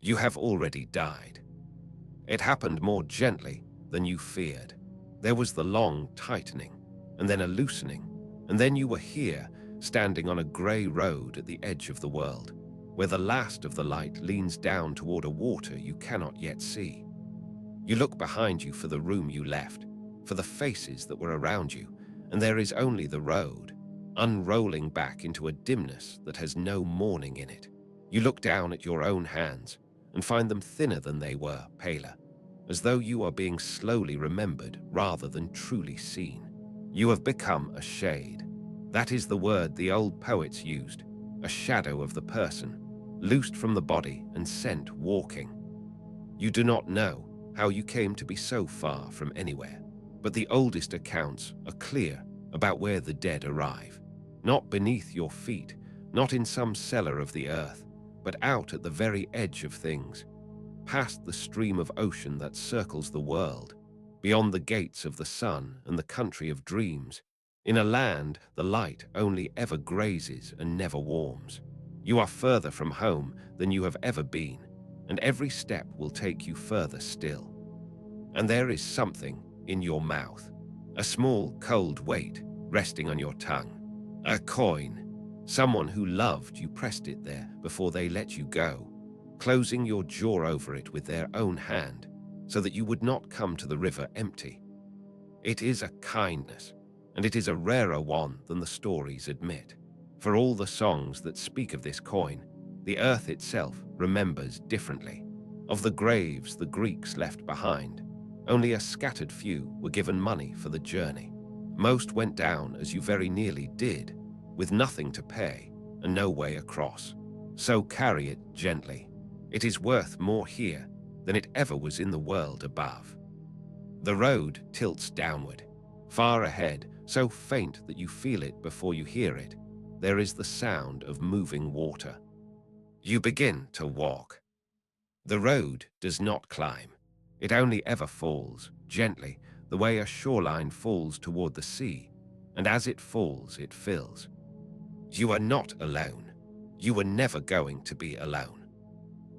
You have already died. It happened more gently than you feared. There was the long tightening, and then a loosening, and then you were here, standing on a grey road at the edge of the world, where the last of the light leans down toward a water you cannot yet see. You look behind you for the room you left, for the faces that were around you, and there is only the road, unrolling back into a dimness that has no morning in it. You look down at your own hands and find them thinner than they were, paler, as though you are being slowly remembered rather than truly seen. You have become a shade. That is the word the old poets used, a shadow of the person, loosed from the body and sent walking. You do not know how you came to be so far from anywhere, but the oldest accounts are clear about where the dead arrive. Not beneath your feet, not in some cellar of the earth, but out at the very edge of things, past the stream of ocean that circles the world, beyond the gates of the sun and the country of dreams, in a land the light only ever grazes and never warms. You are further from home than you have ever been, and every step will take you further still. And there is something in your mouth, a small cold weight resting on your tongue, a coin. Someone who loved you pressed it there before they let you go, closing your jaw over it with their own hand, so that you would not come to the river empty. It is a kindness, and it is a rarer one than the stories admit. For all the songs that speak of this coin, the earth itself remembers differently. Of the graves the Greeks left behind, only a scattered few were given money for the journey. Most went down as you very nearly did, with nothing to pay and no way across. So carry it gently. It is worth more here than it ever was in the world above. The road tilts downward. Far ahead, so faint that you feel it before you hear it, there is the sound of moving water. You begin to walk. The road does not climb. It only ever falls, gently, the way a shoreline falls toward the sea, and as it falls, it fills. You are not alone. You were never going to be alone.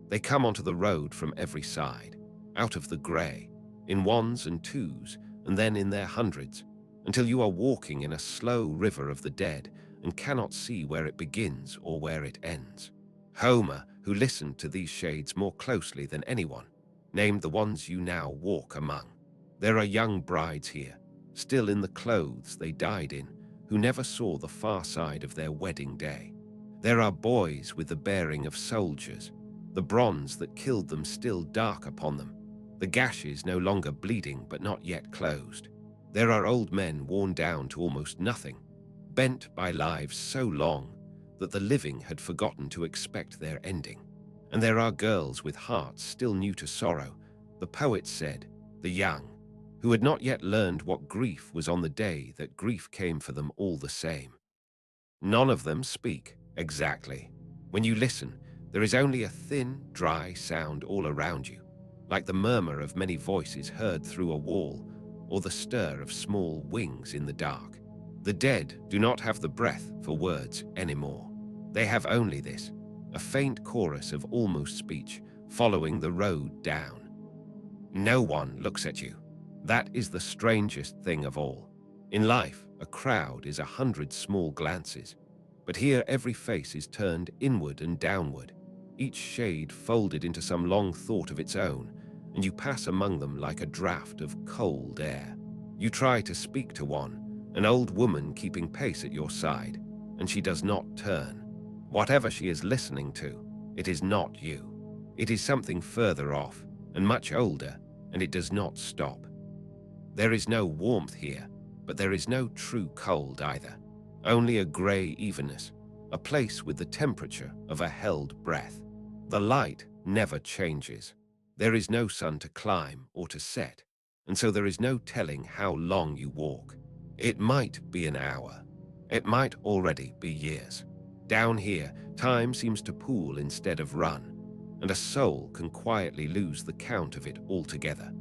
They come onto the road from every side, out of the grey, in ones and twos, and then in their hundreds, until you are walking in a slow river of the dead and cannot see where it begins or where it ends. Homer, who listened to these shades more closely than anyone, named the ones you now walk among. There are young brides here, still in the clothes they died in, who never saw the far side of their wedding day. There are boys with the bearing of soldiers, the bronze that killed them still dark upon them, the gashes no longer bleeding but not yet closed. There are old men worn down to almost nothing, bent by lives so long that the living had forgotten to expect their ending. And there are girls with hearts still new to sorrow, the poets said, the young, who had not yet learned what grief was on the day that grief came for them all the same. None of them speak, exactly. When you listen, there is only a thin, dry sound all around you, like the murmur of many voices heard through a wall, or the stir of small wings in the dark. The dead do not have the breath for words anymore. They have only this, a faint chorus of almost speech following the road down. No one looks at you. That is the strangest thing of all. In life, a crowd is 100 small glances, but here every face is turned inward and downward, each shade folded into some long thought of its own, and you pass among them like a draught of cold air. You try to speak to one, an old woman keeping pace at your side, and she does not turn. Whatever she is listening to, it is not you. It is something further off, and much older, and it does not stop. There is no warmth here, but there is no true cold either. Only a grey evenness, a place with the temperature of a held breath. The light never changes. There is no sun to climb or to set, and so there is no telling how long you walk. It might be an hour. It might already be years. Down here, time seems to pool instead of run, and a soul can quietly lose the count of it altogether.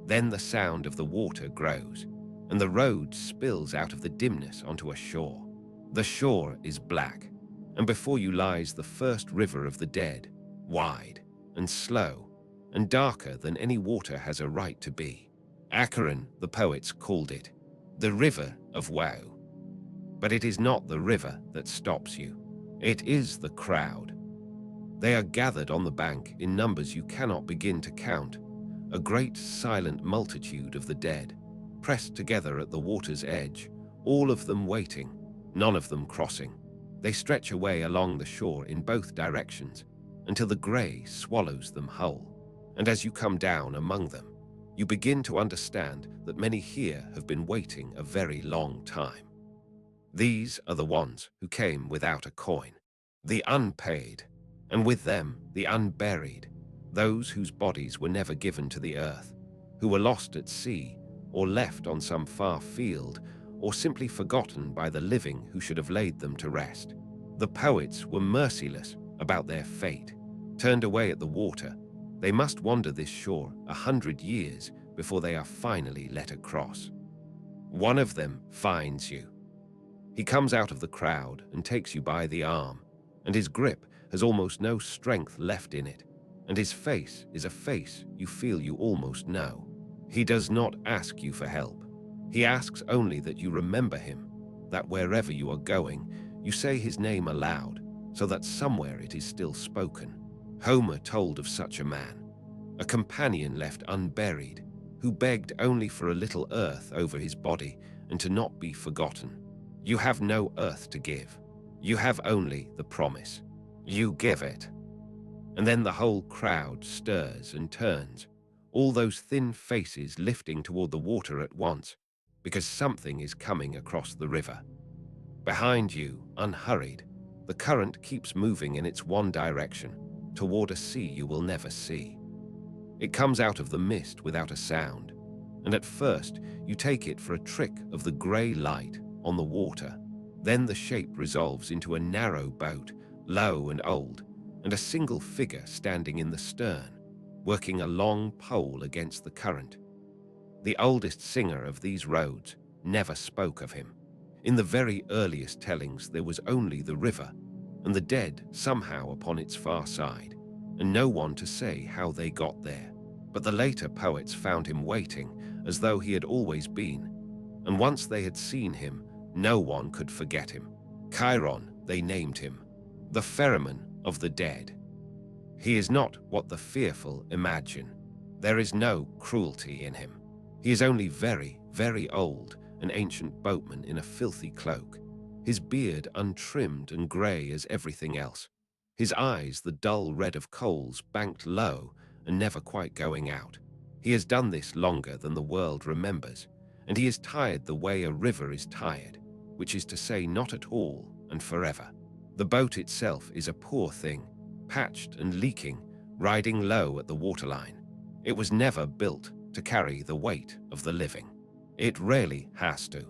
Then the sound of the water grows, and the road spills out of the dimness onto a shore. The shore is black, and before you lies the first river of the dead, wide, and slow, and darker than any water has a right to be. Charon, the poets, called it the river of woe. But it is not the river that stops you. It is the crowd. They are gathered on the bank in numbers you cannot begin to count, a great silent multitude of the dead, pressed together at the water's edge, all of them waiting, none of them crossing. They stretch away along the shore in both directions until the grey swallows them whole. And as you come down among them, you begin to understand that many here have been waiting a very long time. These are the ones who came without a coin, the unpaid, and with them the unburied, those whose bodies were never given to the earth, who were lost at sea or left on some far field, or simply forgotten by the living who should have laid them to rest. The poets were merciless about their fate. Turned away at the water, they must wander this shore 100 years before they are finally let across. One of them finds you. He comes out of the crowd and takes you by the arm, and his grip has almost no strength left in it, and his face is a face you feel you almost know. He does not ask you for help. He asks only that you remember him, that wherever you are going, you say his name aloud, so that somewhere it is still spoken. Homer told of such a man, a companion left unburied, who begged only for a little earth over his body and to not be forgotten. You have no earth to give. You have only the promise. You give it. And then the whole crowd stirs and turns, all those thin faces lifting toward the water at once, because something is coming across the river. Behind you, unhurried, the current keeps moving in its one direction, toward a sea you will never see. It comes out of the mist without a sound, and at first you take it for a trick of the grey light on the water. Then the shape resolves into a narrow boat, low and old, and a single figure standing in the stern, working a long pole against the current. The oldest singer of these roads never spoke of him. In the very earliest tellings there was only the river, and the dead somehow upon its far side, and no one to say how they got there. But the later poets found him waiting, as though he had always been, and once they had seen him, no one could forget him. Charon, they named him, the ferryman of the dead. He is not what the fearful imagine. There is no cruelty in him. He is only very, very old, an ancient boatman in a filthy cloak, his beard untrimmed and grey as everything else, his eyes the dull red of coals banked low and never quite going out. He has done this longer than the world remembers, and he is tired the way a river is tired, which is to say not at all and forever. The boat itself is a poor thing, patched and leaking, riding low at the waterline. It was never built to carry the weight of the living. It rarely has to.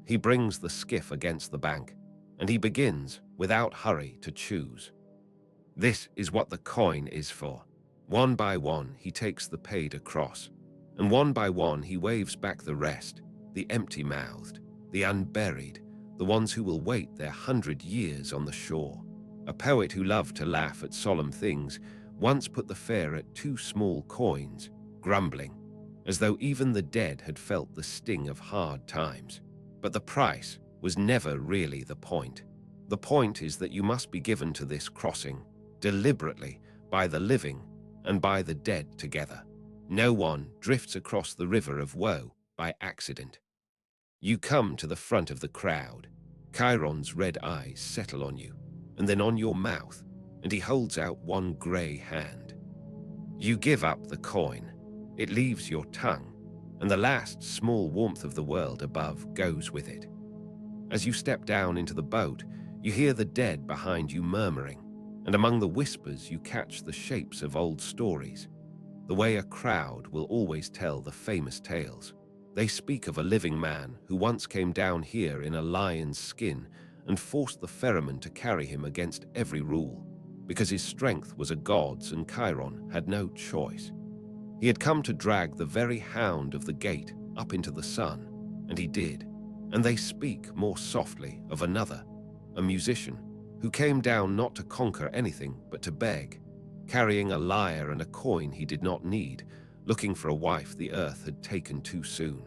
He brings the skiff against the bank, and he begins, without hurry, to choose. This is what the coin is for. One by one he takes the paid across, and one by one he waves back the rest, the empty-mouthed, the unburied, the ones who will wait their 100 years on the shore. A poet who loved to laugh at solemn things once put the fare at 2 small coins, grumbling, as though even the dead had felt the sting of hard times. But the price was never really the point. The point is that you must be given to this crossing, deliberately, by the living and by the dead together. No one drifts across the river of woe by accident. You come to the front of the crowd. Chiron's red eyes settle on you, and then on your mouth, and he holds out one grey hand. You give up the coin. It leaves your tongue, and the last small warmth of the world above goes with it. As you step down into the boat, you hear the dead behind you murmuring, and among the whispers you catch the shapes of old stories, the way a crowd will always tell the famous tales. They speak of a living man who once came down here in a lion's skin and forced the ferryman to carry him against every rule, because his strength was a god's and Charon had no choice. He had come to drag the very Hound of the gate up into the sun, and he did. And they speak more softly of another, a musician, who came down not to conquer anything but to beg. carrying a lyre and a coin he did not need, looking for a wife the earth had taken too soon.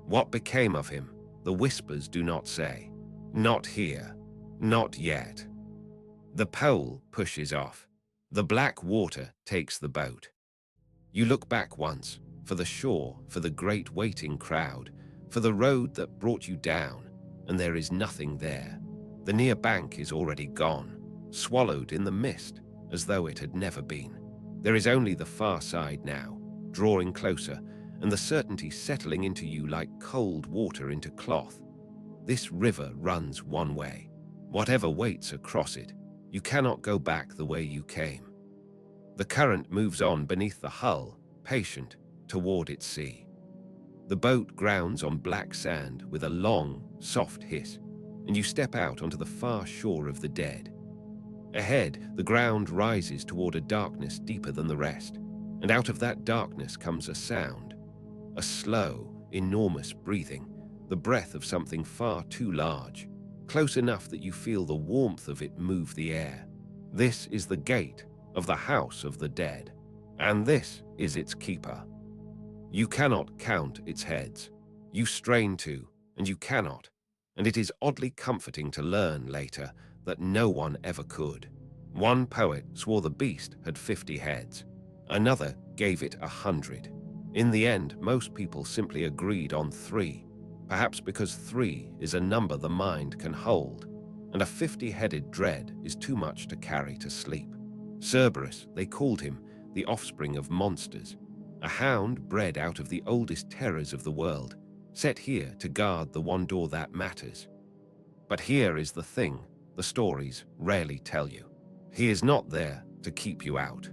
What became of him, the whispers do not say. Not here, not yet. The pole pushes off. The black water takes the boat. You look back once, for the shore, for the great waiting crowd, for the road that brought you down, and there is nothing there. The near bank is already gone, swallowed in the mist, as though it had never been. There is only the far side now, drawing closer, and the certainty settling into you like cold water into cloth. This river runs one way. Whatever waits across it, you cannot go back the way you came. The current moves on beneath the hull, patient, toward its sea. The boat grounds on black sand with a long, soft hiss, and you step out onto the far shore of the dead. Ahead, the ground rises toward a darkness deeper than the rest, and out of that darkness comes a sound, a slow, enormous breathing, the breath of something far too large, close enough that you feel the warmth of it move the air. This is the gate of the house of the dead, and this is its keeper. You cannot count its heads. You strain to, and you cannot, and it is oddly comforting to learn later that no one ever could. One poet swore the beast had 50 heads. Another gave it 100. In the end, most people simply agreed on 3, perhaps because 3 is a number the mind can hold, and a 50-headed dread is too much to carry to sleep. Cerberus, they called him, the offspring of monsters, a hound bred out of the oldest terrors of the world, set here to guard the one door that matters. But here is the thing the stories rarely tell you. He is not there to keep you out.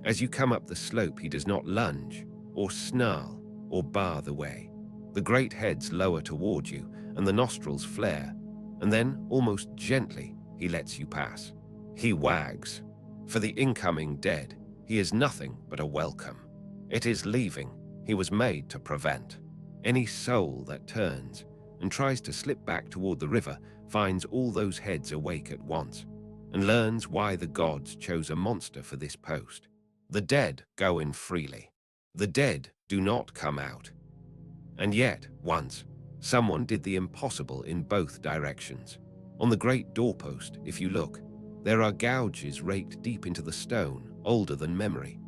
As you come up the slope, he does not lunge, or snarl, or bar the way. The great heads lower toward you, and the nostrils flare, and then, almost gently, he lets you pass. He wags. For the incoming dead, he is nothing but a welcome. It is leaving he was made to prevent. Any soul that turns and tries to slip back toward the river finds all those heads awake at once, and learns why the gods chose a monster for this post. The dead go in freely. The dead do not come out. And yet, once, someone did the impossible in both directions. On the great doorpost, if you look, there are gouges raked deep into the stone, older than memory,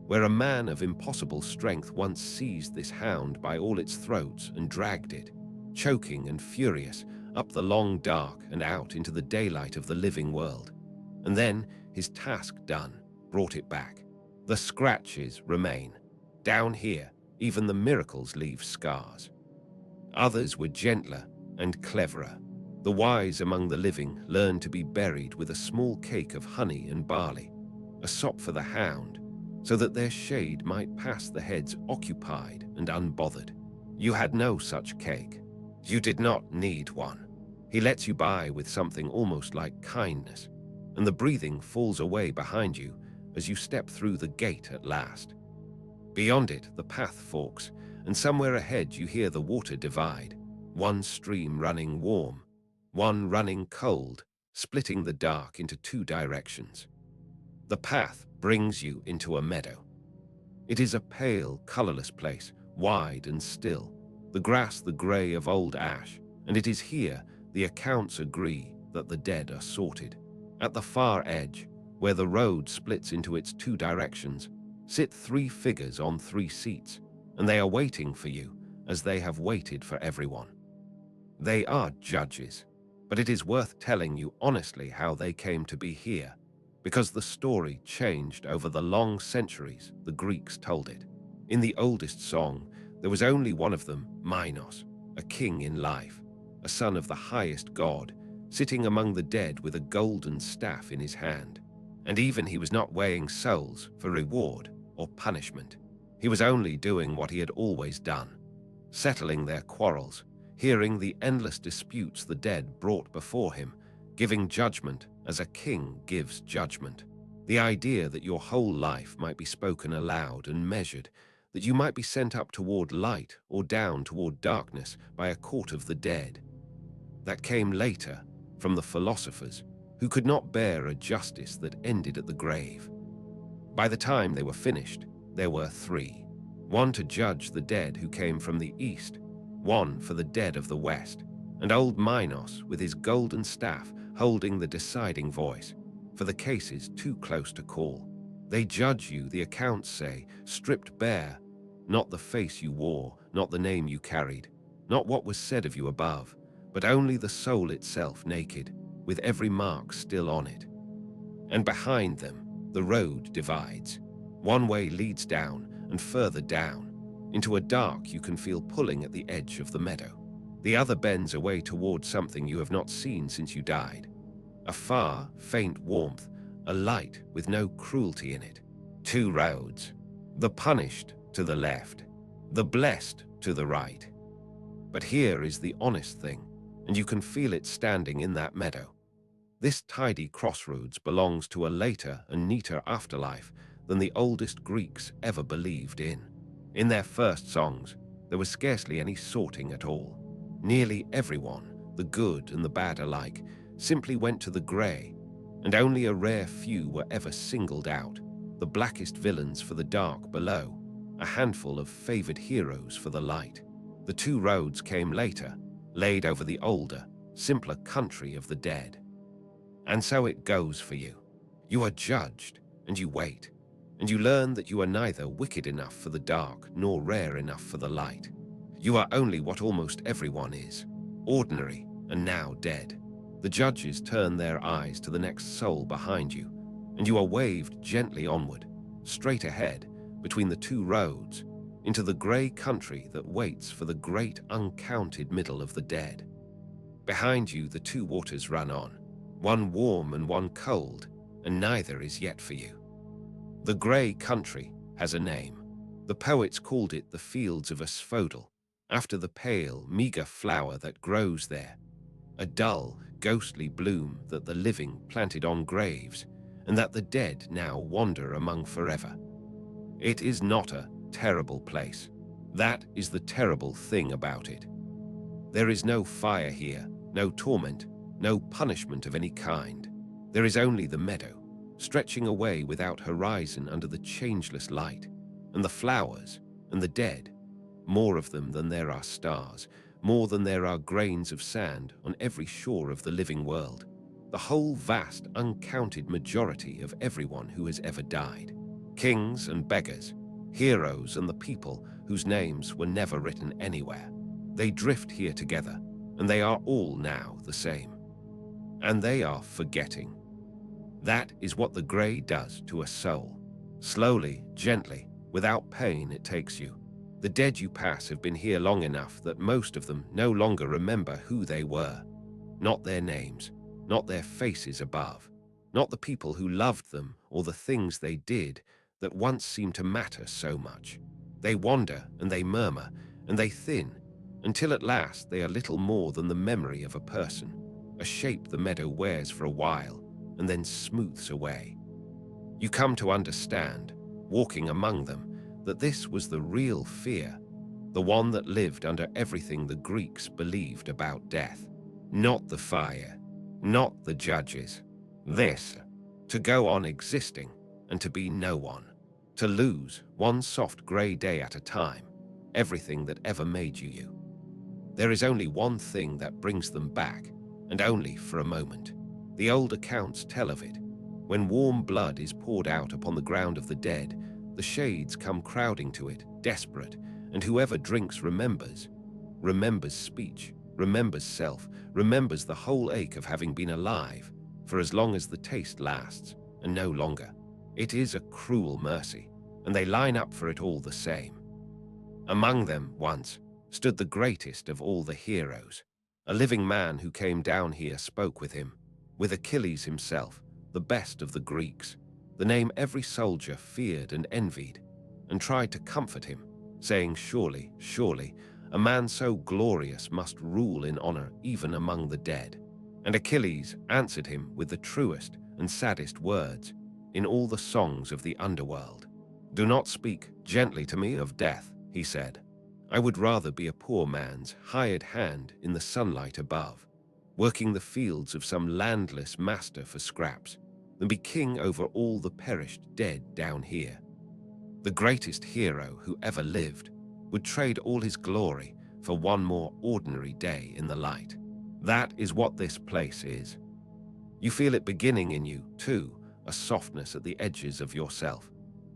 where a man of impossible strength once seized this hound by all its throats and dragged it, choking and furious, up the long dark and out into the daylight of the living world. And then, his task done, brought it back. The scratches remain. Down here, even the miracles leave scars. Others were gentler and cleverer. The wise among the living learned to be buried with a small cake of honey and barley, a sop for the hound, so that their shade might pass the heads occupied and unbothered. You had no such cake. You did not need one. He lets you by with something almost like kindness, and the breathing falls away behind you as you step through the gate at last. Beyond it, the path forks, and somewhere ahead you hear the water divide, one stream running warm, one running cold, splitting the dark into 2 directions. The path brings you into a meadow. It is a pale, colorless place, wide and still, the grass the gray of old ash, and it is here the accounts agree that the dead are sorted. At the far edge, where the road splits into its 2 directions, sit 3 figures on 3 seats, and they are waiting for you as they have waited for everyone. They are judges, but it is worth telling you honestly how they came to be here, because the story changed over the long centuries the Greeks told it. In the oldest song, there was only one of them, Minos, a king in life, a son of the highest god, sitting among the dead with a golden staff in his hand. And even he was not weighing souls for reward or punishment. He was only doing what he had always done, settling their quarrels, hearing the endless disputes the dead brought before him, giving judgment as a king gives judgment. The idea that your whole life might be spoken aloud and measured, that you might be sent up toward light or down toward darkness by a court of the dead. That came later from the philosophers, who could not bear a justice that ended at the grave. By the time they were finished, there were 3. One to judge the dead who came from the east, one for the dead of the west, and old Minos with his golden staff holding the deciding voice, for the cases too close to call. They judge you, the accounts say, stripped bare, not the face you wore, not the name you carried, not what was said of you above, but only the soul itself naked, with every mark still on it. And behind them, the road divides. One way leads down and further down, into a dark you can feel pulling at the edge of the meadow. The other bends away towards something you have not seen since you died. A far, faint warmth, a light with no cruelty in it. 2 roads. The punished to the left, the blessed to the right. But here is the honest thing, and you can feel it standing in that meadow. This tidy crossroads belongs to a later and neater afterlife than the oldest Greeks ever believed in. In their first songs, there was scarcely any sorting at all. Nearly everyone, the good and the bad alike, simply went to the grey, and only a rare few were ever singled out, the blackest villains for the dark below, a handful of favoured heroes for the light. The 2 roads came later, laid over the older, simpler country of the dead. And so it goes for you. You are judged, and you wait, and you learn that you are neither wicked enough for the dark nor rare enough for the light. You are only what almost everyone is, ordinary and now dead. The judges turn their eyes to the next soul behind you, and you are waved gently onward, straight ahead, between the 2 roads, into the grey country that waits for the great uncounted middle of the dead. Behind you the 2 waters run on, one warm and one cold, and neither is yet for you. The grey country has a name. The poets called it the Fields of Asphodel, after the pale, meagre flower that grows there, a dull, ghostly bloom that the living planted on graves, and that the dead now wander among forever. It is not a terrible place. That is the terrible thing about it. There is no fire here, no torment, no punishment of any kind. There is only the meadow, stretching away without horizon under the changeless light, and the flowers, and the dead, more of them than there are stars, more than there are grains of sand on every shore of the living world, the whole vast, uncounted majority of everyone who has ever died. Kings and beggars, heroes and the people whose names were never written anywhere. They drift here together, and they are all now the same. And they are forgetting. That is what the grey does to a soul. Slowly, gently, without pain it takes you. The dead you pass have been here long enough that most of them no longer remember who they were. Not their names, not their faces above, not the people who loved them or the things they did that once seemed to matter so much. They wander and they murmur and they thin, until at last they are little more than the memory of a person, a shape the meadow wears for a while and then smooths away. You come to understand, walking among them, that this was the real fear, the one that lived under everything the Greeks believed about death. Not the fire, not the judges. This, to go on existing and to be no one, to lose one soft grey day at a time, everything that ever made you. There is only one thing that brings them back, and only for a moment. The old accounts tell of it. When warm blood is poured out upon the ground of the dead, the shades come crowding to it, desperate, and whoever drinks remembers speech, remembers self, remembers the whole ache of having been alive, for as long as the taste lasts, and no longer. It is a cruel mercy, and they line up for it all the same. Among them, once, stood the greatest of all the heroes. A living man who came down here spoke with him, with Achilles himself, the best of the Greeks, the name every soldier feared and envied, and tried to comfort him, saying, surely, surely, a man so glorious must rule in honor even among the dead. And Achilles answered him with the truest and saddest words in all the songs of the underworld. Do not speak gently to me of death, he said. I would rather be a poor man's hired hand in the sunlight above, working the fields of some landless master for scraps, than be king over all the perished dead down here. The greatest hero who ever lived would trade all his glory for one more ordinary day in the light. That is what this place is. You feel it beginning in you, too, a softness at the edges of yourself,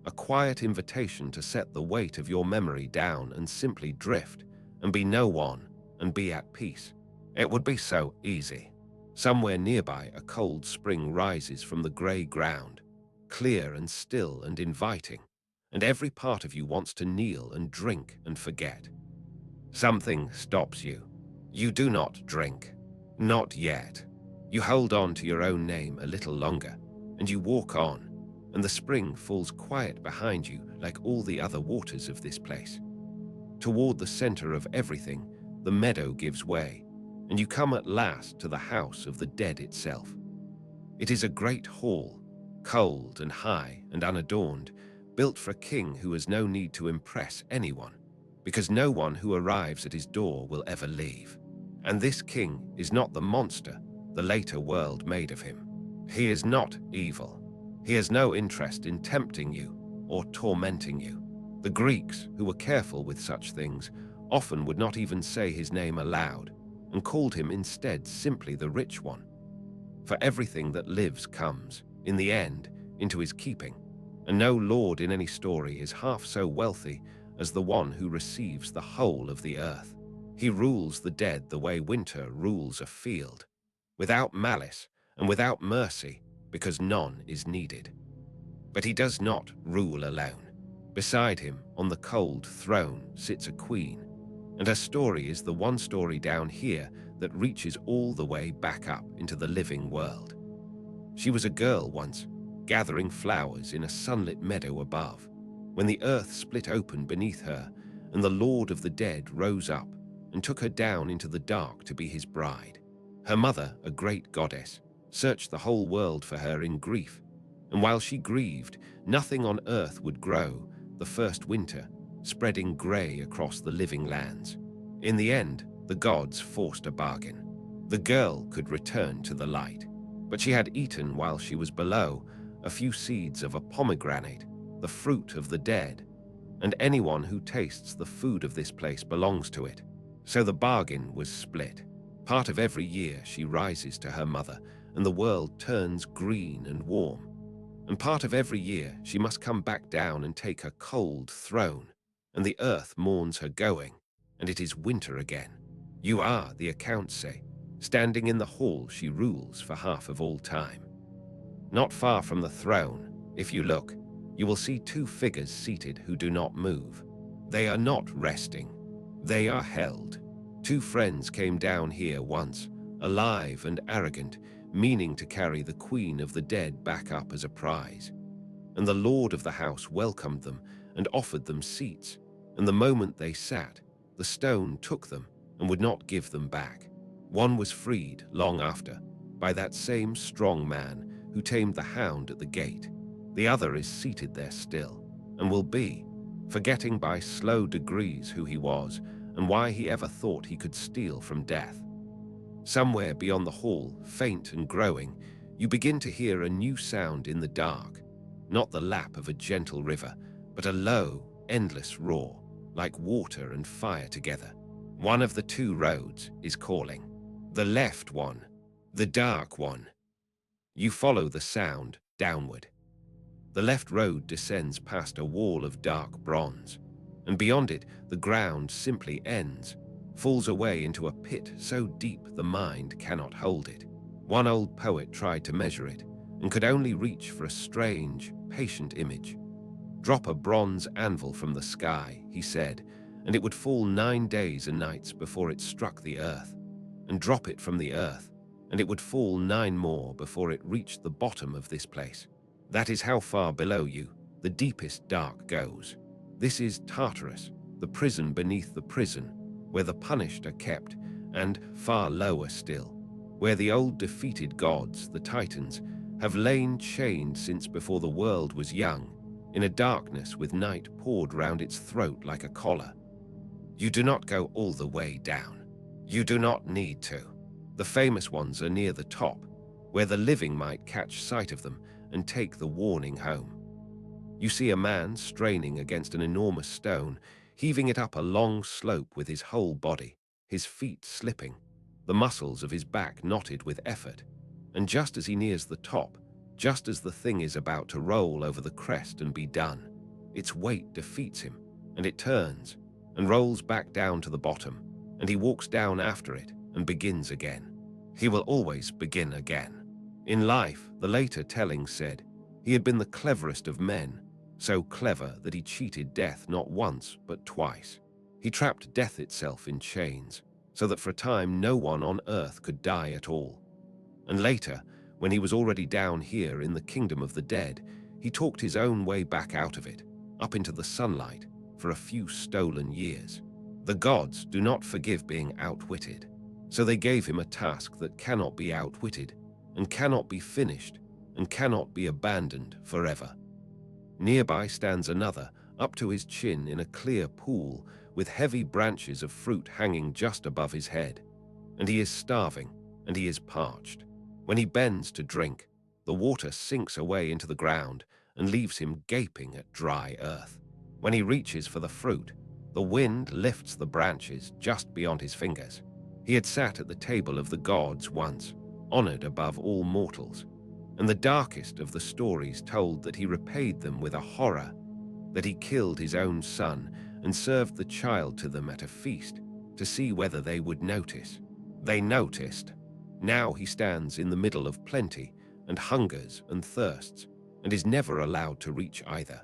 a quiet invitation to set the weight of your memory down and simply drift and be no one and be at peace. It would be so easy. Somewhere nearby, a cold spring rises from the grey ground, clear and still and inviting, and every part of you wants to kneel and drink and forget. Something stops you. You do not drink. Not yet. You hold on to your own name a little longer, and you walk on, and the spring falls quiet behind you like all the other waters of this place. Toward the center of everything, the meadow gives way, and you come at last to the house of the dead itself. It is a great hall, cold and high and unadorned, built for a king who has no need to impress anyone, because no one who arrives at his door will ever leave. And this king is not the monster the later world made of him. He is not evil. He has no interest in tempting you or tormenting you. The Greeks, who were careful with such things, often would not even say his name aloud, and called him instead simply the Rich One. For everything that lives comes, in the end, into his keeping, and no lord in any story is half so wealthy as the one who receives the whole of the earth. He rules the dead the way winter rules a field, without malice and without mercy, because none is needed. But he does not rule alone. Beside him, on the cold throne, sits a queen, and her story is the one story down here that reaches all the way back up into the living world. She was a girl once, gathering flowers in a sunlit meadow above, when the earth split open beneath her, and the Lord of the Dead rose up and took her down into the dark to be his bride. Her mother, a great goddess, searched the whole world for her in grief, and while she grieved, nothing on earth would grow the first winter, spreading grey across the living lands. In the end, the gods forced a bargain. The girl could return to the light, but she had eaten while she was below a few seeds of a pomegranate, the fruit of the dead, and anyone who tastes the food of this place belongs to it. So the bargain was split. Part of every year she rises to her mother, and the world turns green and warm. And part of every year she must come back down and take her cold throne, and the earth mourns her going, and it is winter again. You are, the accounts say, standing in the hall she rules for half of all time. Not far from the throne, if you look, you will see two figures seated who do not move. They are not resting. They are held. Two friends came down here once, alive and arrogant, meaning to carry the queen of the dead back up as a prize. And the lord of the house welcomed them and offered them seats, and the moment they sat, the stone took them and would not give them back. One was freed long after by that same strong man who tamed the hound at the gate. The other is seated there still, and will be, forgetting by slow degrees who he was and why he ever thought he could steal from death. Somewhere beyond the hall, faint and growing, you begin to hear a new sound in the dark, not the lap of a gentle river, but a low, endless roar, like water and fire together. One of the two roads is calling. The left one, the dark one. You follow the sound downward. The left road descends past a wall of dark bronze, and beyond it the ground simply ends, falls away into a pit so deep the mind cannot hold it. One old poet tried to measure it, and could only reach for a strange, patient image. Drop a bronze anvil from the sky, he said, and it would fall 9 days and nights before it struck the earth, and drop it from the earth, and it would fall 9 more before it reached the bottom of this place. That is how far below you the deepest dark goes. This is Tartarus, the prison beneath the prison, where the punished are kept, and far lower still, where the old defeated gods, the Titans, have lain chained since before the world was young, in a darkness with night poured round its throat like a collar. You do not go all the way down. You do not need to. The famous ones are near the top, where the living might catch sight of them and take the warning home. You see a man straining against an enormous stone, heaving it up a long slope with his whole body, his feet slipping, the muscles of his back knotted with effort. And just as he nears the top, just as the thing is about to roll over the crest and be done, its weight defeats him, and it turns and rolls back down to the bottom, and he walks down after it and begins again. He will always begin again. In life, the later telling said, he had been the cleverest of men, so clever that he cheated death not once but twice. He trapped death itself in chains, so that for a time no one on earth could die at all. And later, when he was already down here in the kingdom of the dead, he talked his own way back out of it, up into the sunlight, for a few stolen years. The gods do not forgive being outwitted, so they gave him a task that cannot be outwitted, and cannot be finished, and cannot be abandoned forever. Nearby stands another, up to his chin in a clear pool, with heavy branches of fruit hanging just above his head. And he is starving, and he is parched. When he bends to drink, the water sinks away into the ground and leaves him gaping at dry earth. When he reaches for the fruit, the wind lifts the branches just beyond his fingers. He had sat at the table of the gods once, honored above all mortals, and the darkest of the stories told that he repaid them with a horror, that he killed his own son and served the child to them at a feast to see whether they would notice. They noticed. Now he stands in the middle of plenty and hungers and thirsts and is never allowed to reach either.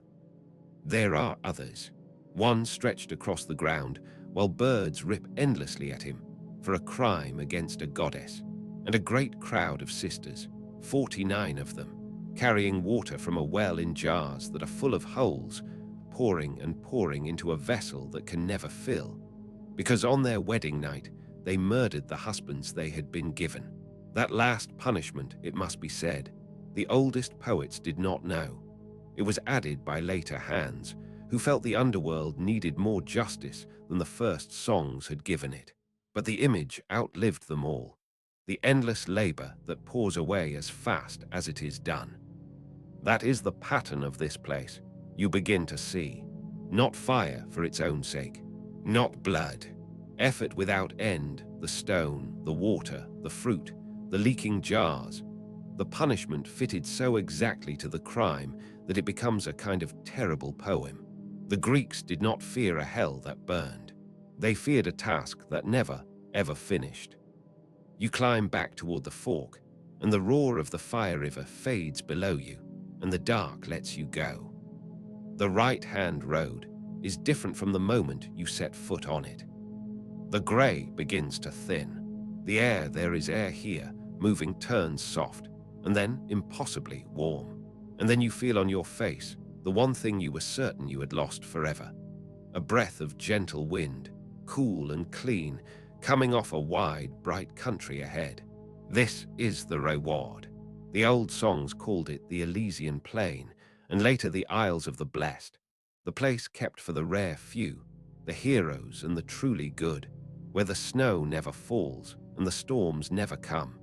There are others, one stretched across the ground while birds rip endlessly at him for a crime against a goddess, and a great crowd of sisters, 49 of them, carrying water from a well in jars that are full of holes, pouring and pouring into a vessel that can never fill, because on their wedding night they murdered the husbands they had been given. That last punishment, it must be said, the oldest poets did not know. It was added by later hands, who felt the underworld needed more justice than the first songs had given it. But the image outlived them all, the endless labor that pours away as fast as it is done. That is the pattern of this place, you begin to see. Not fire for its own sake, not blood. Effort without end, the stone, the water, the fruit, the leaking jars. The punishment fitted so exactly to the crime that it becomes a kind of terrible poem. The Greeks did not fear a hell that burned. They feared a task that never, ever finished. You climb back toward the fork, and the roar of the fire river fades below you, and the dark lets you go. The right-hand road is different from the moment you set foot on it. The grey begins to thin. The air, there is air here, moving turns soft, and then impossibly warm. And then you feel on your face the one thing you were certain you had lost forever. A breath of gentle wind, cool and clean, coming off a wide, bright country ahead. This is the reward. The old songs called it the Elysian Plain, and later the Isles of the Blessed, the place kept for the rare few, the heroes and the truly good, where the snow never falls and the storms never come,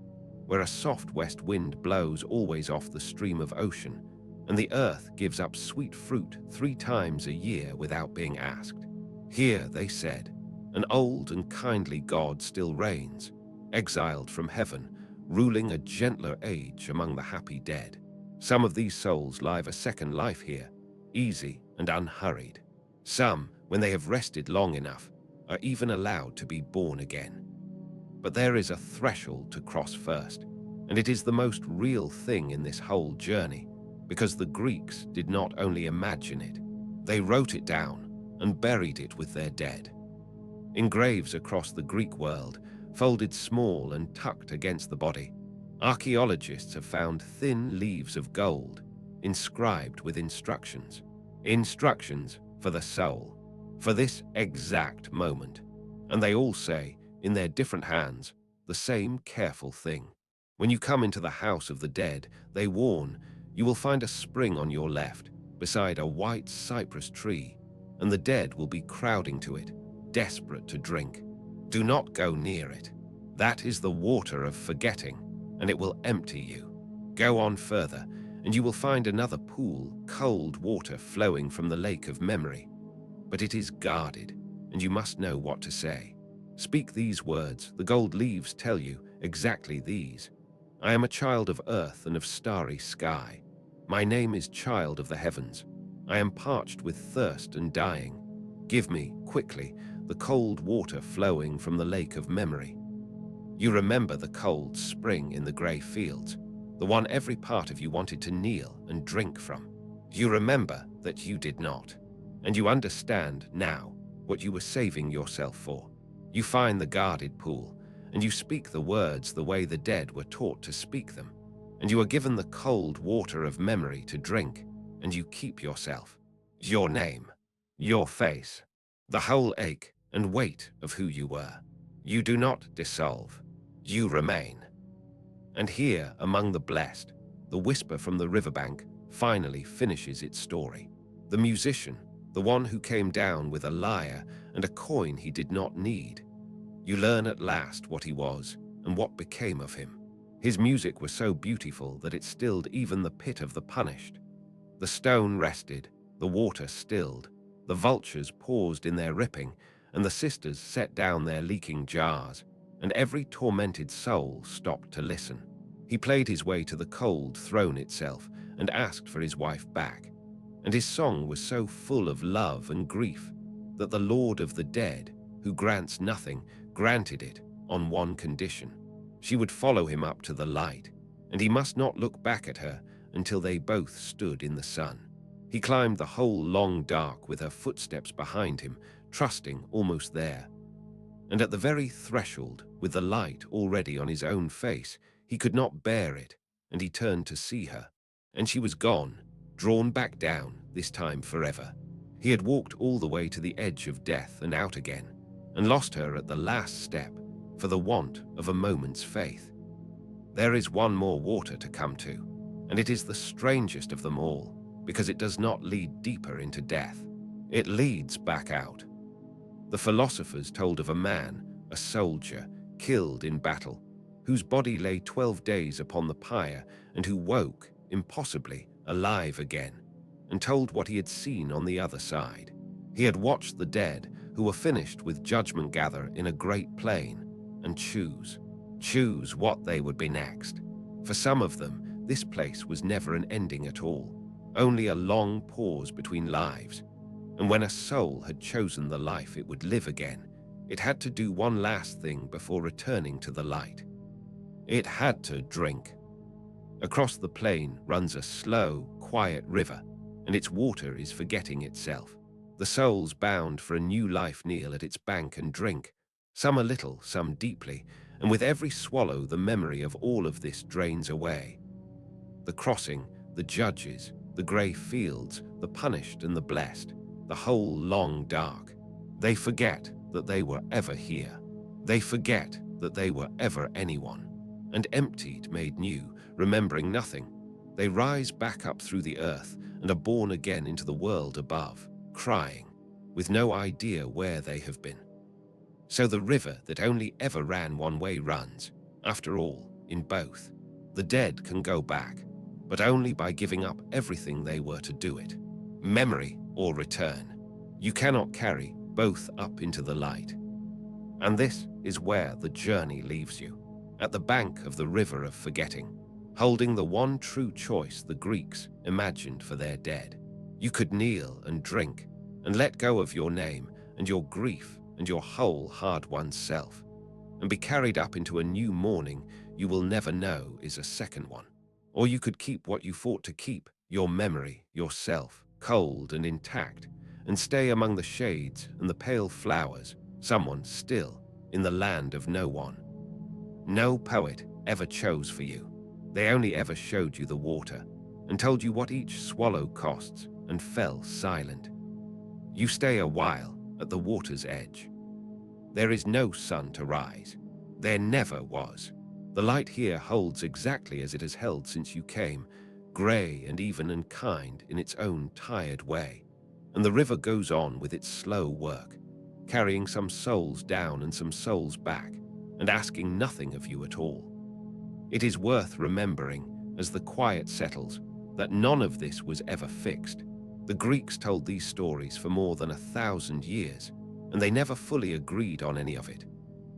where a soft west wind blows always off the stream of ocean, and the earth gives up sweet fruit 3 times a year without being asked. Here, they said, an old and kindly God still reigns, exiled from heaven, ruling a gentler age among the happy dead. Some of these souls live a second life here, easy and unhurried. Some, when they have rested long enough, are even allowed to be born again. But there is a threshold to cross first, and it is the most real thing in this whole journey, because the Greeks did not only imagine it, they wrote it down and buried it with their dead. In graves across the Greek world, folded small and tucked against the body, archaeologists have found thin leaves of gold, inscribed with instructions. Instructions for the soul, for this exact moment. And they all say, in their different hands, the same careful thing. When you come into the house of the dead, they warn, you will find a spring on your left, beside a white cypress tree, and the dead will be crowding to it, desperate to drink. Do not go near it. That is the water of forgetting, and it will empty you. Go on further, and you will find another pool, cold water flowing from the lake of memory. But it is guarded, and you must know what to say. Speak these words, the gold leaves tell you exactly these. I am a child of earth and of starry sky. My name is child of the heavens. I am parched with thirst and dying. Give me, quickly, the cold water flowing from the lake of memory. You remember the cold spring in the grey fields, the one every part of you wanted to kneel and drink from. You remember that you did not, and you understand now what you were saving yourself for. You find the guarded pool, and you speak the words the way the dead were taught to speak them, and you are given the cold water of memory to drink, and you keep yourself, your name, your face, the whole ache and weight of who you were. You do not dissolve, you remain. And here, among the blessed, the whisper from the riverbank finally finishes its story. The musician, the one who came down with a lyre and a coin he did not need. You learn at last what he was and what became of him. His music was so beautiful that it stilled even the pit of the punished. The stone rested, the water stilled, the vultures paused in their ripping, and the sisters set down their leaking jars, and every tormented soul stopped to listen. He played his way to the cold throne itself and asked for his wife back, and his song was so full of love and grief that the Lord of the dead, who grants nothing, granted it on one condition. She would follow him up to the light, and he must not look back at her until they both stood in the sun. He climbed the whole long dark with her footsteps behind him, trusting almost there. And at the very threshold, with the light already on his own face, he could not bear it, and he turned to see her. And she was gone, drawn back down, this time forever. He had walked all the way to the edge of death and out again, and lost her at the last step, for the want of a moment's faith. There is one more water to come to, and it is the strangest of them all, because it does not lead deeper into death. It leads back out. The philosophers told of a man, a soldier, killed in battle, whose body lay 12 days upon the pyre, and who woke, impossibly, alive again, and told what he had seen on the other side. He had watched the dead, who were finished with judgment gather in a great plain, and choose what they would be next. For some of them, this place was never an ending at all, only a long pause between lives. And when a soul had chosen the life it would live again, it had to do one last thing before returning to the light. It had to drink. Across the plain runs a slow, quiet river, and its water is forgetting itself. The souls bound for a new life kneel at its bank and drink, some a little, some deeply, and with every swallow the memory of all of this drains away. The crossing, the judges, the grey fields, the punished and the blessed, the whole long dark. They forget that they were ever here. They forget that they were ever anyone. And emptied, made new, remembering nothing, they rise back up through the earth and are born again into the world above, crying, with no idea where they have been. So the river that only ever ran one way runs, after all, in both. The dead can go back, but only by giving up everything they were to do it. Memory or return. You cannot carry both up into the light. And this is where the journey leaves you, at the bank of the river of forgetting, holding the one true choice the Greeks imagined for their dead. You could kneel and drink, and let go of your name and your grief and your whole hard-won self, and be carried up into a new morning you will never know is a second one. Or you could keep what you fought to keep, your memory, yourself, cold and intact, and stay among the shades and the pale flowers, someone still, in the land of no one. No poet ever chose for you. They only ever showed you the water, and told you what each swallow costs, and fell silent. You stay a while at the water's edge. There is no sun to rise. There never was. The light here holds exactly as it has held since you came, grey and even and kind in its own tired way. And the river goes on with its slow work, carrying some souls down and some souls back, and asking nothing of you at all. It is worth remembering as the quiet settles, that none of this was ever fixed. The Greeks told these stories for more than 1,000 years, and they never fully agreed on any of it.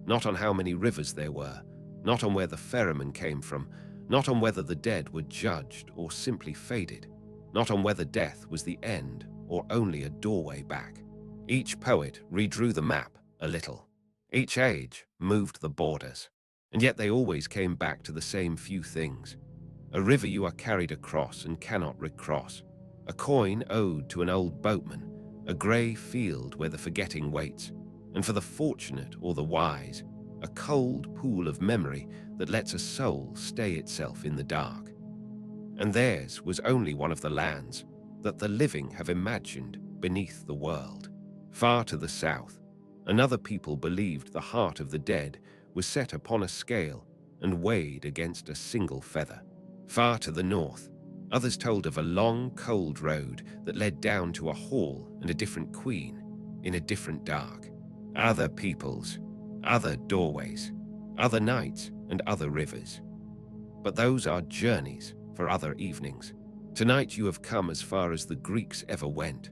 Not on how many rivers there were, not on where the ferrymen came from, not on whether the dead were judged or simply faded, not on whether death was the end or only a doorway back. Each poet redrew the map a little. Each age moved the borders, and yet they always came back to the same few things. A river you are carried across and cannot recross, a coin owed to an old boatman, a grey field where the forgetting waits, and for the fortunate or the wise, a cold pool of memory that lets a soul stay itself in the dark. And theirs was only one of the lands that the living have imagined beneath the world. Far to the south, another people believed the heart of the dead was set upon a scale and weighed against a single feather. Far to the north, others told of a long, cold road that led down to a hall and a different queen in a different dark. Other peoples, other doorways, other nights and other rivers. But those are journeys for other evenings. Tonight you have come as far as the Greeks ever went,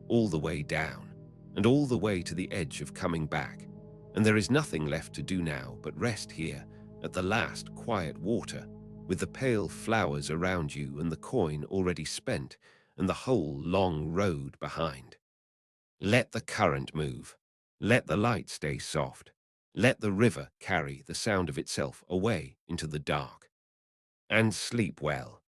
all the way down, and all the way to the edge of coming back, and there is nothing left to do now but rest here at the last quiet water, with the pale flowers around you and the coin already spent and the whole long road behind. Let the current move. Let the light stay soft. Let the river carry the sound of itself away into the dark. And sleep well.